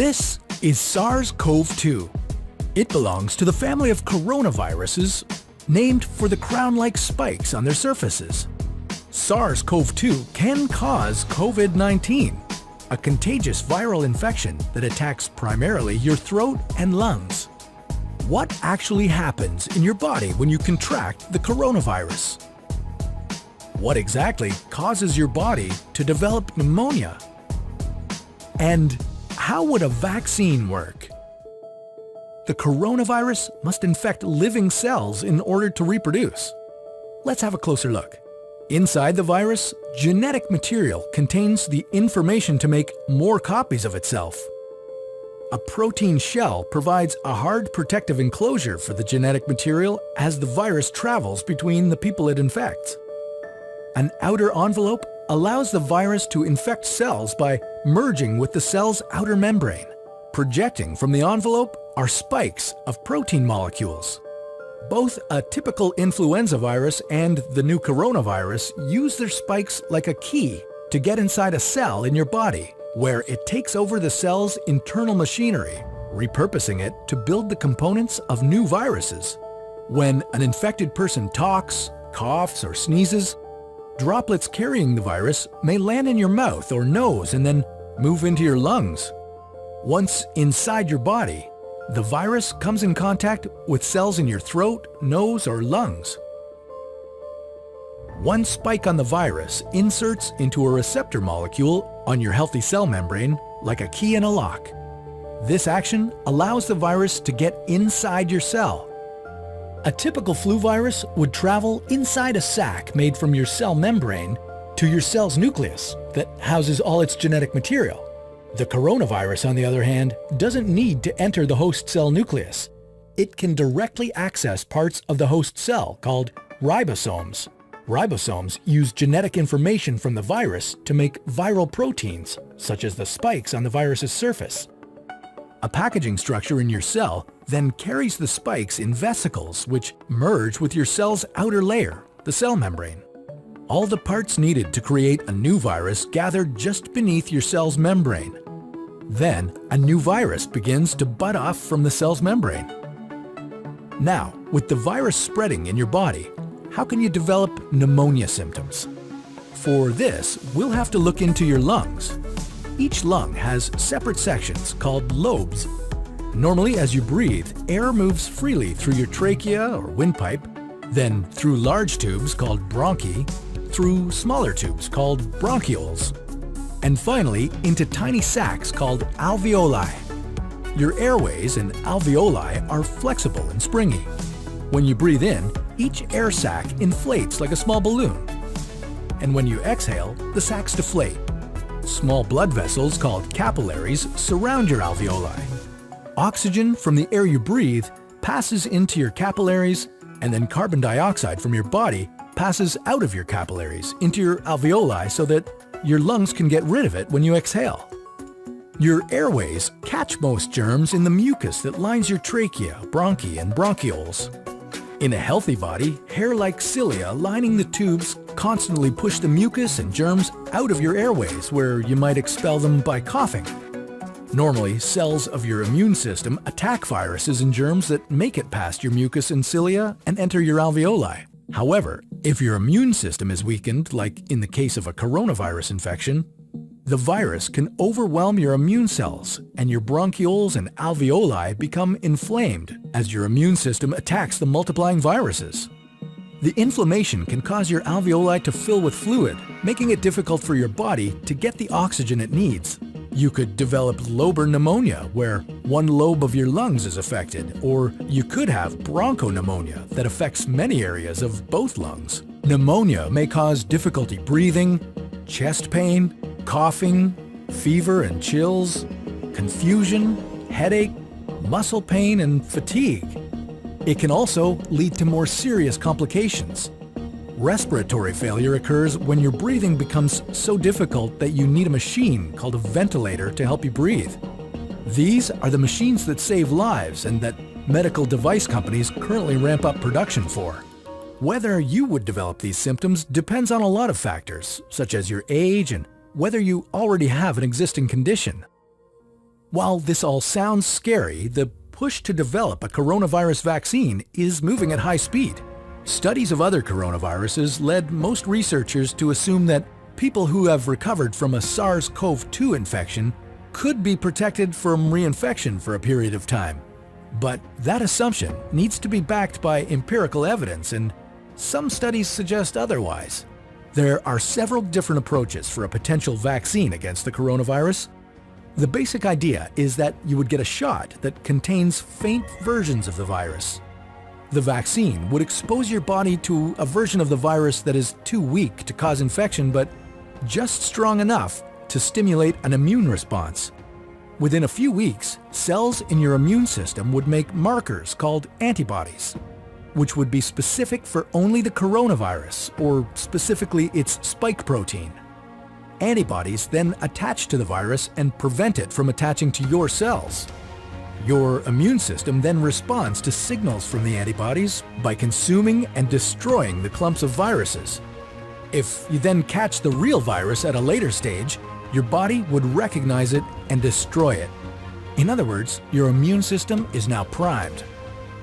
This is SARS-CoV-2. It belongs to the family of coronaviruses named for the crown-like spikes on their surfaces. SARS-CoV-2 can cause Covid-19, a contagious viral infection that attacks primarily your throat and lungs. What actually happens in your body when you contract the coronavirus? What exactly causes your body to develop pneumonia? And how would a vaccine work? The coronavirus must infect living cells in order to reproduce. Let's have a closer look. Inside the virus, genetic material contains the information to make more copies of itself. A protein shell provides a hard protective enclosure for the genetic material as the virus travels between the people it infects. An outer envelope allows the virus to infect cells by merging with the cell's outer membrane. Projecting from the envelope are spikes of protein molecules. Both a typical influenza virus and the new coronavirus use their spikes like a key to get inside a cell in your body, where it takes over the cell's internal machinery, repurposing it to build the components of new viruses. When an infected person talks, coughs, or sneezes, droplets carrying the virus may land in your mouth or nose and then move into your lungs. Once inside your body, the virus comes in contact with cells in your throat, nose, or lungs. One spike on the virus inserts into a receptor molecule on your healthy cell membrane like a key in a lock. This action allows the virus to get inside your cell. A typical flu virus would travel inside a sac made from your cell membrane to your cell's nucleus that houses all its genetic material. The coronavirus, on the other hand, doesn't need to enter the host cell nucleus. It can directly access parts of the host cell called ribosomes. Ribosomes use genetic information from the virus to make viral proteins, such as the spikes on the virus's surface. A packaging structure in your cell then carries the spikes in vesicles which merge with your cell's outer layer, the cell membrane. All the parts needed to create a new virus gather just beneath your cell's membrane. Then, a new virus begins to bud off from the cell's membrane. Now, with the virus spreading in your body, how can you develop pneumonia symptoms? For this, we'll have to look into your lungs. Each lung has separate sections called lobes. Normally, as you breathe, air moves freely through your trachea or windpipe, then through large tubes called bronchi, through smaller tubes called bronchioles, and finally into tiny sacs called alveoli. Your airways and alveoli are flexible and springy. When you breathe in, each air sac inflates like a small balloon. And when you exhale, the sacs deflate. Small blood vessels called capillaries surround your alveoli. Oxygen from the air you breathe passes into your capillaries, and then carbon dioxide from your body passes out of your capillaries into your alveoli so that your lungs can get rid of it when you exhale. Your airways catch most germs in the mucus that lines your trachea, bronchi, and bronchioles. In a healthy body, hair-like cilia lining the tubes constantly push the mucus and germs out of your airways, where you might expel them by coughing. Normally, cells of your immune system attack viruses and germs that make it past your mucus and cilia and enter your alveoli. However, if your immune system is weakened, like in the case of a coronavirus infection, the virus can overwhelm your immune cells and your bronchioles and alveoli become inflamed as your immune system attacks the multiplying viruses. The inflammation can cause your alveoli to fill with fluid, making it difficult for your body to get the oxygen it needs. You could develop lobar pneumonia, where one lobe of your lungs is affected, or you could have bronchopneumonia that affects many areas of both lungs. Pneumonia may cause difficulty breathing, chest pain, coughing, fever and chills, confusion, headache, muscle pain, and fatigue. It can also lead to more serious complications. Respiratory failure occurs when your breathing becomes so difficult that you need a machine called a ventilator to help you breathe. These are the machines that save lives and that medical device companies currently ramp up production for. Whether you would develop these symptoms depends on a lot of factors, such as your age and whether you already have an existing condition. While this all sounds scary, the push to develop a coronavirus vaccine is moving at high speed. Studies of other coronaviruses led most researchers to assume that people who have recovered from a SARS-CoV-2 infection could be protected from reinfection for a period of time. But that assumption needs to be backed by empirical evidence, and some studies suggest otherwise. There are several different approaches for a potential vaccine against the coronavirus. The basic idea is that you would get a shot that contains faint versions of the virus. The vaccine would expose your body to a version of the virus that is too weak to cause infection, but just strong enough to stimulate an immune response. Within a few weeks, cells in your immune system would make markers called antibodies, which would be specific for only the coronavirus, or specifically its spike protein. Antibodies then attach to the virus and prevent it from attaching to your cells. Your immune system then responds to signals from the antibodies by consuming and destroying the clumps of viruses. If you then catch the real virus at a later stage, your body would recognize it and destroy it. In other words, your immune system is now primed.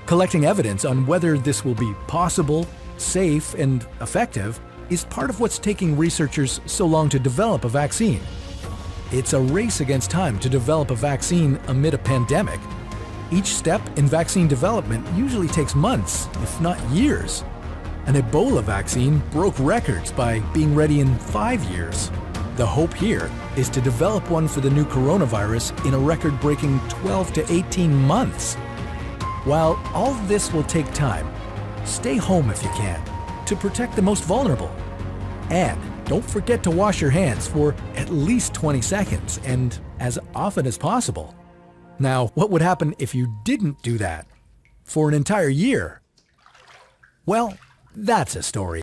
Collecting evidence on whether this will be possible, safe, and effective is part of what's taking researchers so long to develop a vaccine. It's a race against time to develop a vaccine amid a pandemic. Each step in vaccine development usually takes months, if not years. An Ebola vaccine broke records by being ready in 5 years. The hope here is to develop one for the new coronavirus in a record-breaking 12 to 18 months. While all this will take time, stay home if you can, to protect the most vulnerable. And don't forget to wash your hands for at least 20 seconds and as often as possible. Now, what would happen if you didn't do that for an entire year? Well, that's a story.